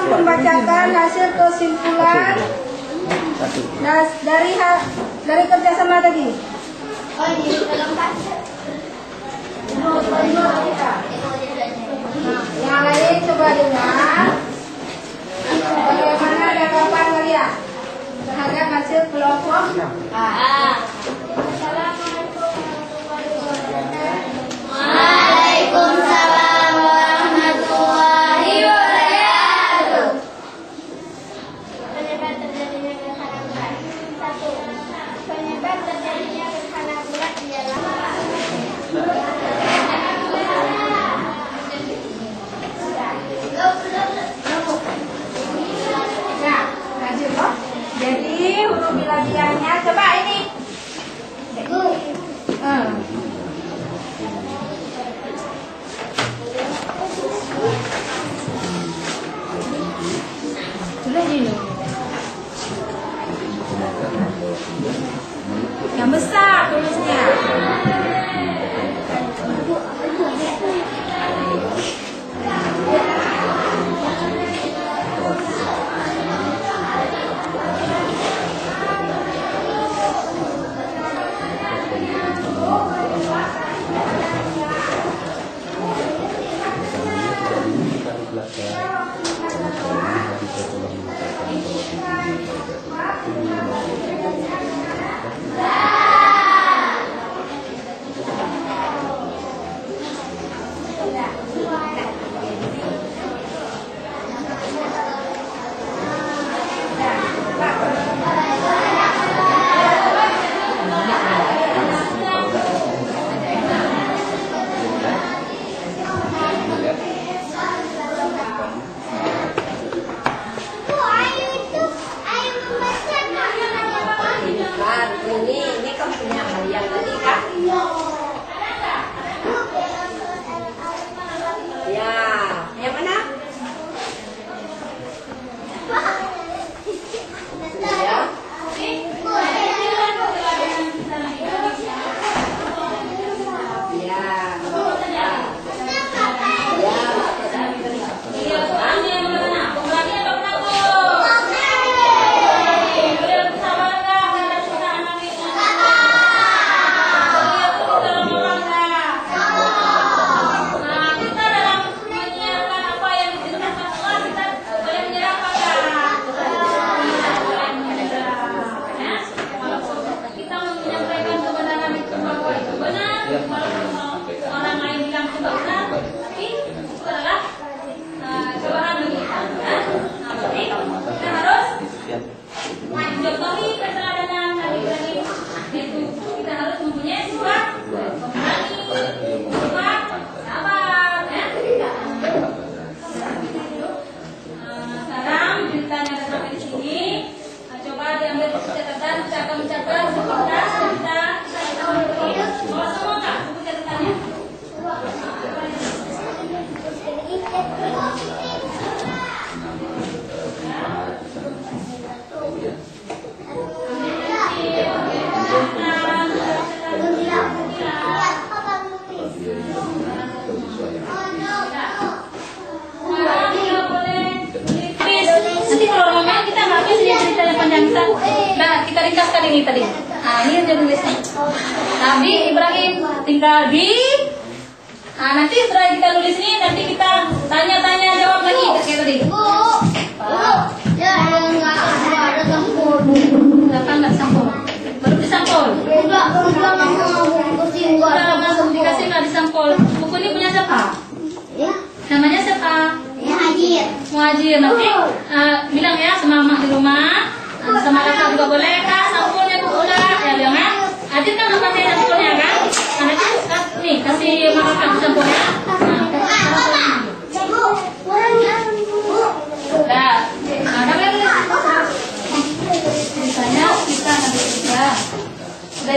membacakan hasil kesimpulan dari kerjasama tadi. Oh, ini dalam baca. Yang lain coba dengar bagaimana tanggapan kalian terhadap hasil kelompok A. Waalaikumsalam warahmatullahi wabarakatuh. Penyebab terjadinya gerhana bulan. 1. Penyebab terjadinya gerhana bulan ialah jadi huruf bilangiannya coba ini. Sudah ini. Yang besar tulisnya. Ini kan punya harian tadi kan? Ya, yang mana? Ya. Kita ringkaskan ini tadi. Nah, ini yang tulisnya. Nabi Ibrahim tinggal di. Nah, nanti setelah kita tulis ini, nanti kita tanya-tanya jawab lagi kayak tadi. ada sampul. Datang nggak sampul? Baru disampul. Enggak Langsung dikasih nggak disampul. Buku ini punya siapa? Ya. Namanya siapa? Ya, Hajir. Muhajir. Nanti bilang ya sama mama di rumah. Sama kakak juga boleh kak, sampulnya buka ya bilang ya. Adit kan nggak pakai sampulnya kan? Nah, nanti nih kasih kakak sampulnya. Nah, kalian misalnya kita nanti juga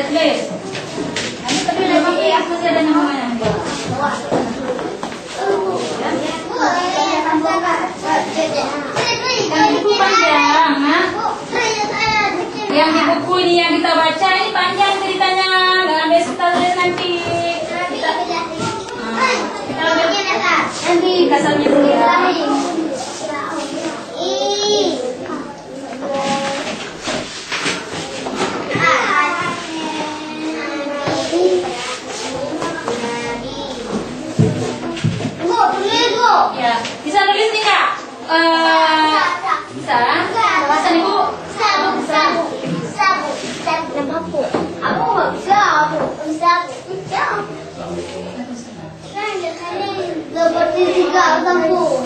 tulis. Ini tadi lagi masih ada namanya. Buku panjang, yang di buku ini yang kita baca ini panjang ceritanya, nggak ambil kita tulis nanti. Kita ambil nanti kasarnya dulu ya. ini Kak? Bisa? Bahasan Ibu? Sabu. Aku nggak bisa. Seperti tiga sabu.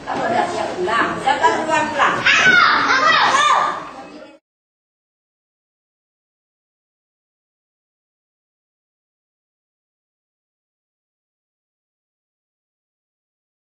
Kalau udah siap pulang, siapa duluan pulang?